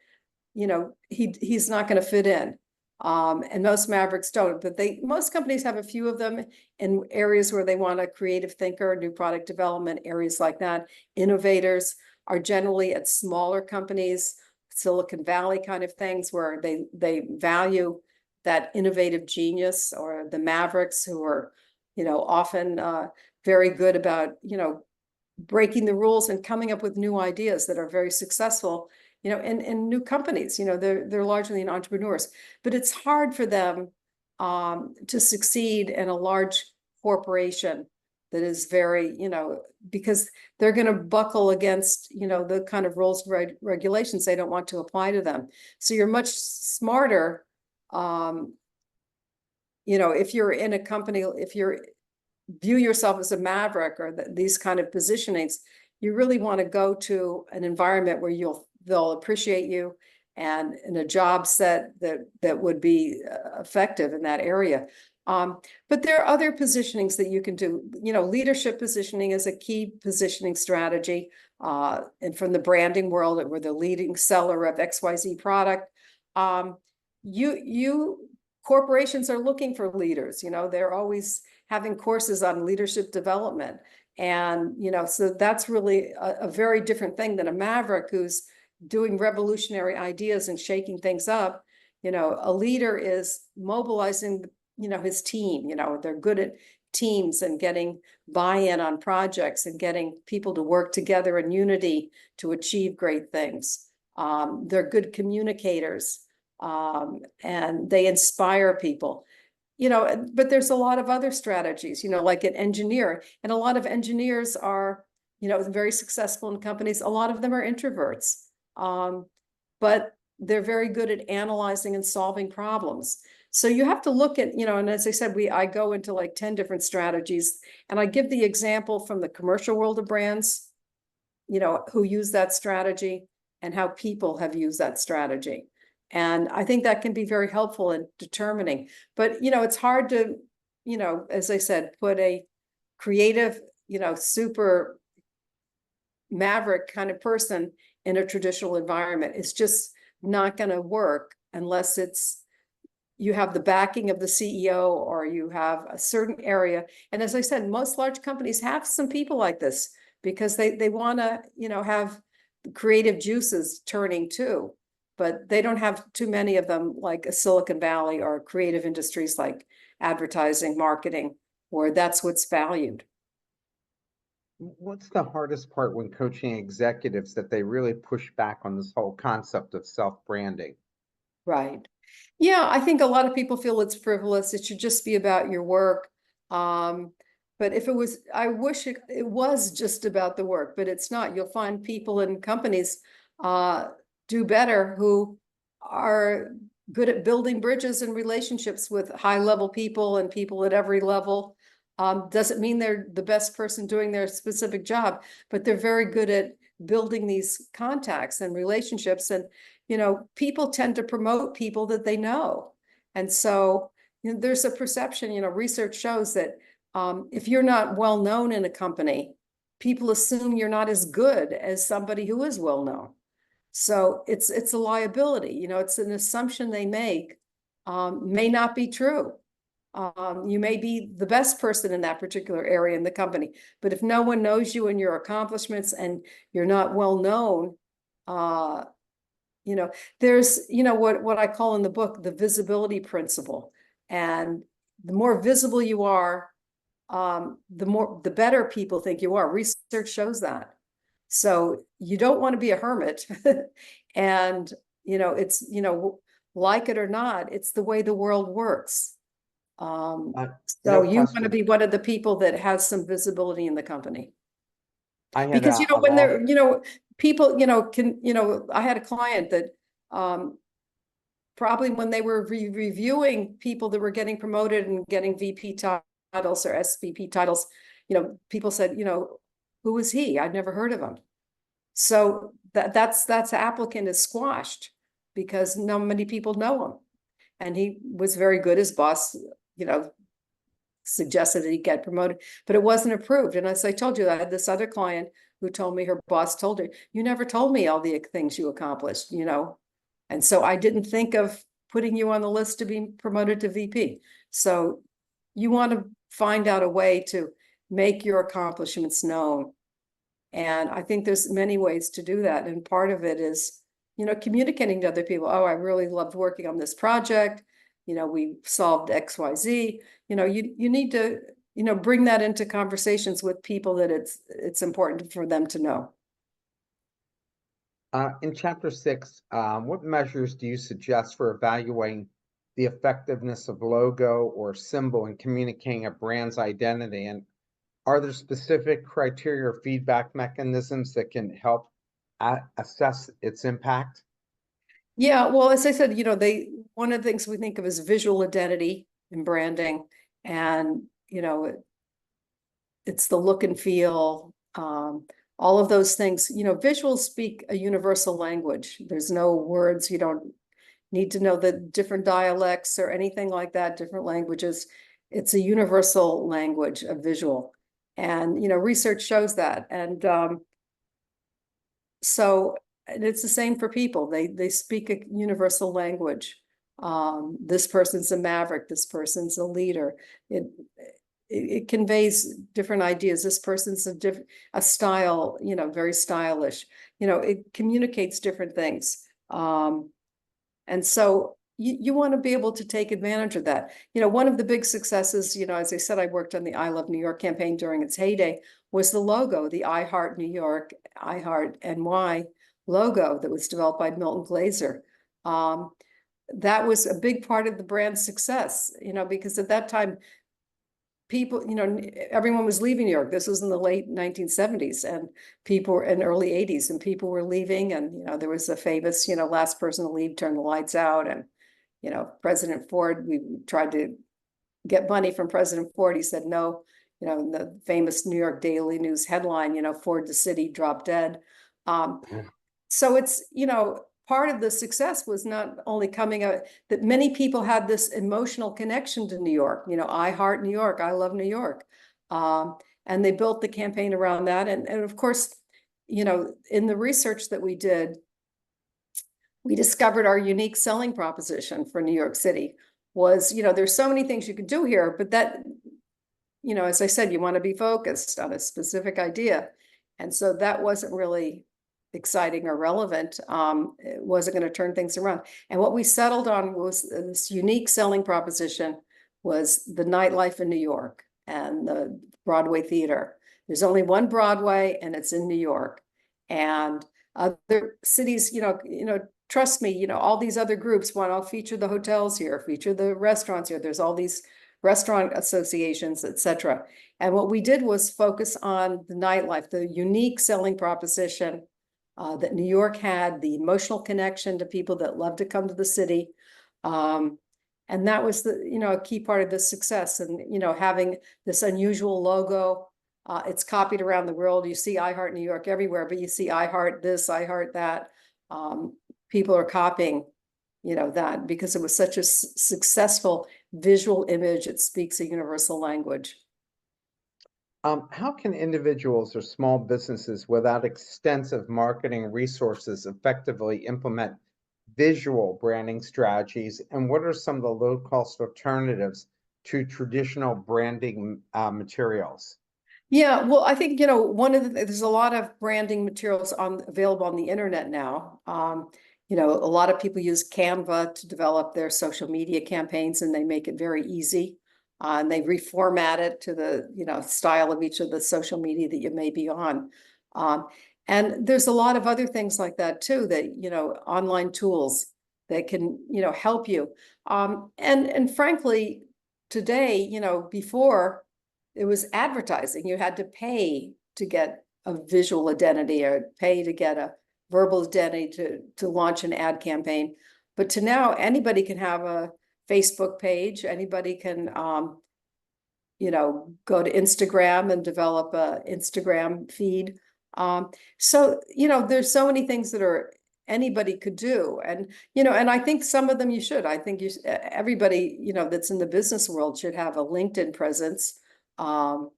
he's not going to fit in. And most mavericks don't, but most companies have a few of them in areas where they want a creative thinker, new product development, areas like that. Innovators are generally at smaller companies, Silicon Valley kind of things, where they value that innovative genius, or the mavericks who are, often very good about, breaking the rules and coming up with new ideas that are very successful, in new companies. They're largely entrepreneurs, but it's hard for them to succeed in a large corporation that is very, because they're going to buckle against, the kind of rules and regulations they don't want to apply to them. So you're much smarter, if you're in a company, if you're view yourself as a maverick, or these kind of positionings, you really want to go to an environment where they'll appreciate you, and in a job set that would be effective in that area. But there are other positionings that you can do. Leadership positioning is a key positioning strategy. And from the branding world, we're the leading seller of XYZ product. Corporations are looking for leaders. They're always having courses on leadership development. And, so that's really a very different thing than a maverick who's doing revolutionary ideas and shaking things up. A leader is mobilizing, his team. They're good at teams and getting buy-in on projects and getting people to work together in unity to achieve great things. They're good communicators, and they inspire people. But there's a lot of other strategies, like an engineer, and a lot of engineers are, very successful in companies. A lot of them are introverts, but they're very good at analyzing and solving problems. So you have to look at, and as I said, I go into like 10 different strategies, and I give the example from the commercial world of brands, who use that strategy and how people have used that strategy. And I think that can be very helpful in determining, but, it's hard to, as I said, put a creative, super maverick kind of person in a traditional environment. It's just not going to work unless you have the backing of the CEO, or you have a certain area. And as I said, most large companies have some people like this because they want to, have creative juices turning too. But they don't have too many of them like a Silicon Valley or creative industries like advertising, marketing, where that's what's valued. What's the hardest part when coaching executives, that they really push back on this whole concept of self-branding? Right. Yeah, I think a lot of people feel it's frivolous. It should just be about your work. But if it was, I wish it was just about the work, but it's not. You'll find people in companies do better who are good at building bridges and relationships with high-level people and people at every level. Doesn't mean they're the best person doing their specific job, but they're very good at building these contacts and relationships. And, people tend to promote people that they know. And so, there's a perception, research shows that if you're not well known in a company, people assume you're not as good as somebody who is well known. So it's a liability, it's an assumption they make, may not be true. You may be the best person in that particular area in the company, but if no one knows you and your accomplishments and you're not well known, you know, there's, you know, what I call in the book, the visibility principle. And the more visible you are, the better people think you are. Research shows that. So you don't want to be a hermit. And, you know, it's, you know, like it or not, it's the way the world works. Um, No so you want to question. be one of the people that has some visibility in the company. I had Because, you know, a when long, they're, you know, people, you know, can, you know, I had a client that, probably when they were reviewing people that were getting promoted and getting VP titles or SVP titles, you know, people said, you know, who was he? I'd never heard of him. So that's applicant is squashed because not many people know him. And he was very good. His boss, you know, suggested that he get promoted, but it wasn't approved. And as I told you, I had this other client who told me her boss told her, you never told me all the things you accomplished, you know? And so I didn't think of putting you on the list to be promoted to VP. So you want to find out a way to make your accomplishments known. And I think there's many ways to do that. And part of it is, you know, communicating to other people. Oh, I really loved working on this project. You know, we solved XYZ. You know, you need to, you know, bring that into conversations with people that it's important for them to know. in chapter 6, what measures do you suggest for evaluating the effectiveness of logo or symbol in communicating a brand's identity? And are there specific criteria or feedback mechanisms that can help assess its impact? Yeah, well, as I said, you know, one of the things we think of as visual identity in branding, and you know, it's the look and feel, all of those things. You know, visuals speak a universal language. There's no words. You don't need to know the different dialects or anything like that, different languages. It's a universal language of visual. And, you know, research shows that. And so and it's the same for people. They speak a universal language. This person's a maverick. This person's a leader. It conveys different ideas. This person's a style, you know, very stylish. You know, it communicates different things. And so you want to be able to take advantage of that. You know, one of the big successes, you know, as I said, I worked on the I Love New York campaign during its heyday, was the logo, the I Heart New York, I Heart NY logo that was developed by Milton Glaser. That was a big part of the brand's success, you know, because at that time, people, you know, everyone was leaving New York. This was in the late 1970s and people were in early 80s and people were leaving. And, you know, there was a famous, you know, last person to leave, turn the lights out. And, you know, President Ford, we tried to get money from President Ford. He said no. You know, the famous New York Daily News headline, you know, Ford the city dropped dead. So it's, you know, part of the success was not only coming out that many people had this emotional connection to New York, you know, I heart New York, I love New York. And they built the campaign around that. And of course, you know, in the research that we did, we discovered our unique selling proposition for New York City was, you know, there's so many things you could do here, but that, you know, as I said, you want to be focused on a specific idea. And so that wasn't really exciting or relevant. It wasn't going to turn things around. And what we settled on was this unique selling proposition was the nightlife in New York and the Broadway theater. There's only one Broadway and it's in New York. And other cities, you know, trust me, you know, all these other groups want to feature the hotels here, feature the restaurants here. There's all these restaurant associations, etc. And what we did was focus on the nightlife, the unique selling proposition that New York had, the emotional connection to people that love to come to the city. And that was the, you know, a key part of the success. And, you know, having this unusual logo, it's copied around the world. You see I Heart New York everywhere, but you see I Heart this, I Heart that. People are copying, you know, that because it was such a successful visual image. It speaks a universal language. How can individuals or small businesses without extensive marketing resources effectively implement visual branding strategies? And what are some of the low-cost alternatives to traditional branding materials? Yeah, well, I think, one of there's a lot of branding materials available on the internet now. A lot of people use Canva to develop their social media campaigns, and they make it very easy. And they reformat it to the, style of each of the social media that you may be on. And there's a lot of other things like that too, that, online tools that can, help you. And frankly, today, before, it was advertising. You had to pay to get a visual identity or pay to get a verbal identity to launch an ad campaign. But to now, anybody can have a Facebook page. Anybody can, go to Instagram and develop a Instagram feed. So, there's so many things that anybody could do. And I think some of them you should. I think everybody, that's in the business world should have a LinkedIn presence. Um,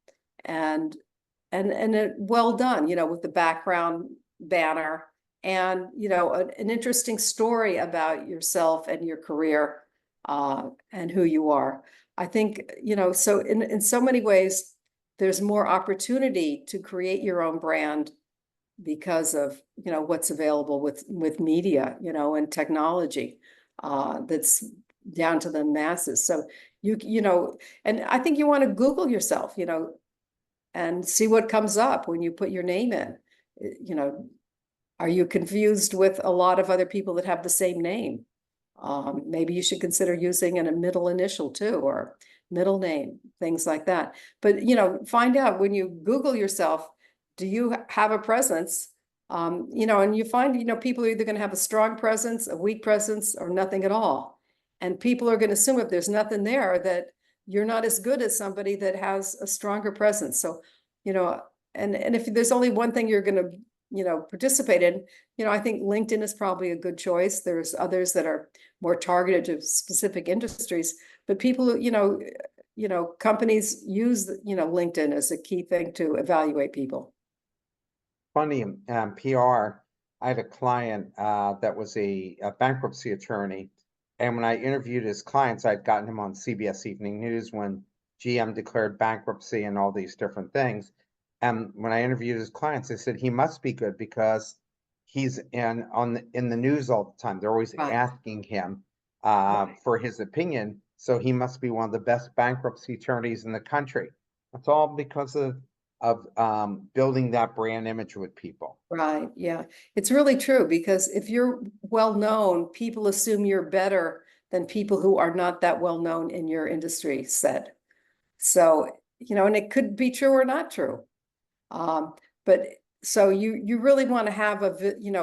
and it well done, with the background banner and, an interesting story about yourself and your career, and who you are. I think, so in so many ways, there's more opportunity to create your own brand because of, what's available with media, and technology, that's down to the masses. So and I think you want to Google yourself, and see what comes up when you put your name in. Are you confused with a lot of other people that have the same name? Maybe you should consider using a middle initial too, or middle name, things like that. But, find out when you Google yourself, do you have a presence? And you find, people are either going to have a strong presence, a weak presence, or nothing at all. And people are going to assume if there's nothing there that you're not as good as somebody that has a stronger presence. So, and if there's only one thing you're going to, participate in, I think LinkedIn is probably a good choice. There's others that are more targeted to specific industries, but people, companies use, LinkedIn as a key thing to evaluate people. Funny, PR, I had a client that was a bankruptcy attorney. And when I interviewed his clients, I'd gotten him on CBS Evening News when GM declared bankruptcy and all these different things. And when I interviewed his clients, I said he must be good because he's in the news all the time. They're always Right. asking him Right. for his opinion. So he must be one of the best bankruptcy attorneys in the country. That's all because of building that brand image with people. Right. Yeah. It's really true because if you're well known, people assume you're better than people who are not that well known in your industry set. So, and it could be true or not true. But so you really want to have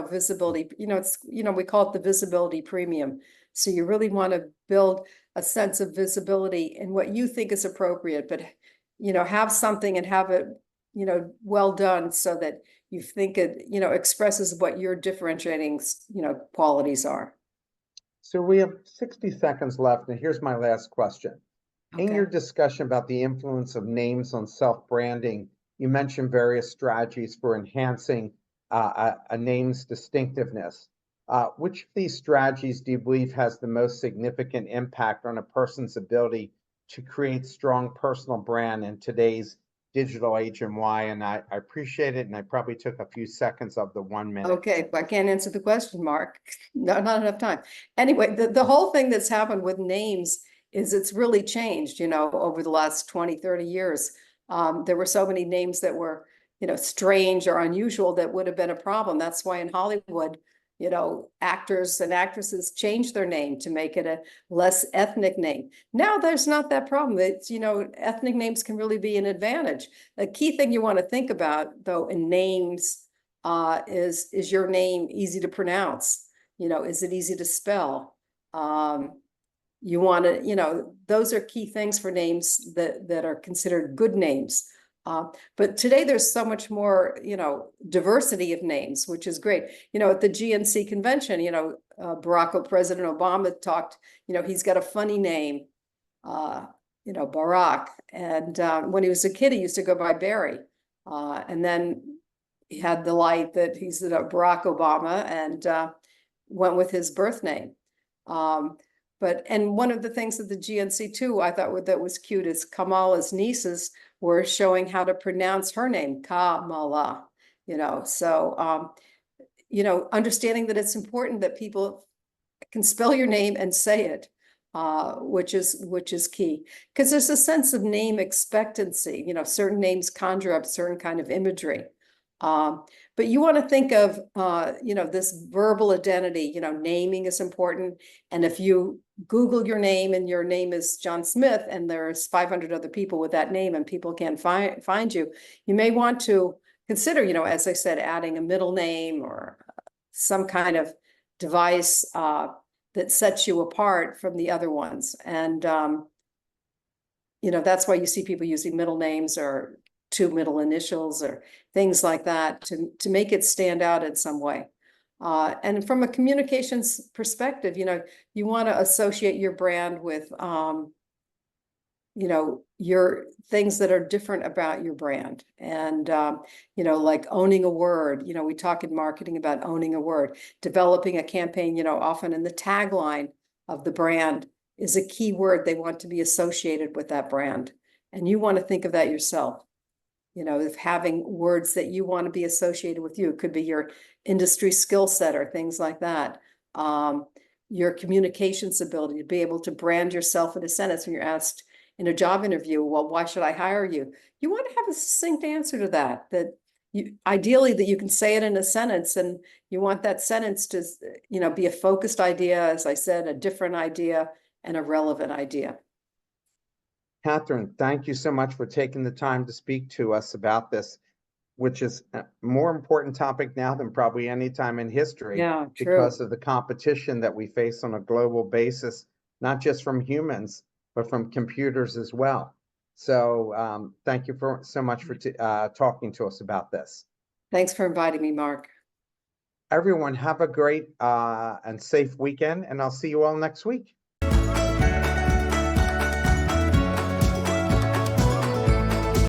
visibility, it's, we call it the visibility premium. So you really want to build a sense of visibility in what you think is appropriate, but, have something and have it, well done so that you think it, expresses what your differentiating, qualities are. So we have 60 seconds left, and here's my last question. In your Okay. discussion about the influence of names on self-branding, you mentioned various strategies for enhancing a name's distinctiveness. Which of these strategies do you believe has the most significant impact on a person's ability to create strong personal brand in today's digital age and why? And I appreciate it, and I probably took a few seconds of the 1 minute. Okay, I can't answer the question, Mark. No, not enough time. Anyway, the whole thing that's happened with names is it's really changed, over the last 20, 30 years. There were so many names that were, strange or unusual that would have been a problem. That's why in Hollywood, actors and actresses changed their name to make it a less ethnic name. Now there's not that problem. It's, ethnic names can really be an advantage. The key thing you want to think about, though, in names, is your name easy to pronounce? Is it easy to spell? You want to, those are key things for names that are considered good names. But today there's so much more, diversity of names, which is great. At the GNC convention, President Obama talked, he's got a funny name, Barack. And when he was a kid, he used to go by Barry. And then he had the light that he's Barack Obama and went with his birth name. and one of the things at the GNC too, I thought that was cute is Kamala's nieces were showing how to pronounce her name, Kamala, so, understanding that it's important that people can spell your name and say it, which is key. Because there's a sense of name expectancy, certain names conjure up certain kind of imagery. But you want to think of, this verbal identity, naming is important. And if you Google your name and your name is John Smith and there's 500 other people with that name and people can't find you, you may want to consider, as I said, adding a middle name or some kind of device that sets you apart from the other ones. And, that's why you see people using middle names or two middle initials or things like that to make it stand out in some way. And from a communications perspective, you want to associate your brand with, your things that are different about your brand. And, like owning a word, we talk in marketing about owning a word, developing a campaign, often in the tagline of the brand is a key word they want to be associated with that brand. And you want to think of that yourself. Of having words that you want to be associated with you. It could be your industry skill set or things like that. Your communications ability to be able to brand yourself in a sentence when you're asked in a job interview, well, why should I hire you? You want to have a succinct answer to that ideally that you can say it in a sentence, and you want that sentence to, be a focused idea, as I said, a different idea and a relevant idea. Catherine, thank you so much for taking the time to speak to us about this, which is a more important topic now than probably any time in history. Yeah, true. Because of the competition that we face on a global basis, not just from humans, but from computers as well. So thank you so much for talking to us about this. Thanks for inviting me, Mark. Everyone, have a great and safe weekend, and I'll see you all next week.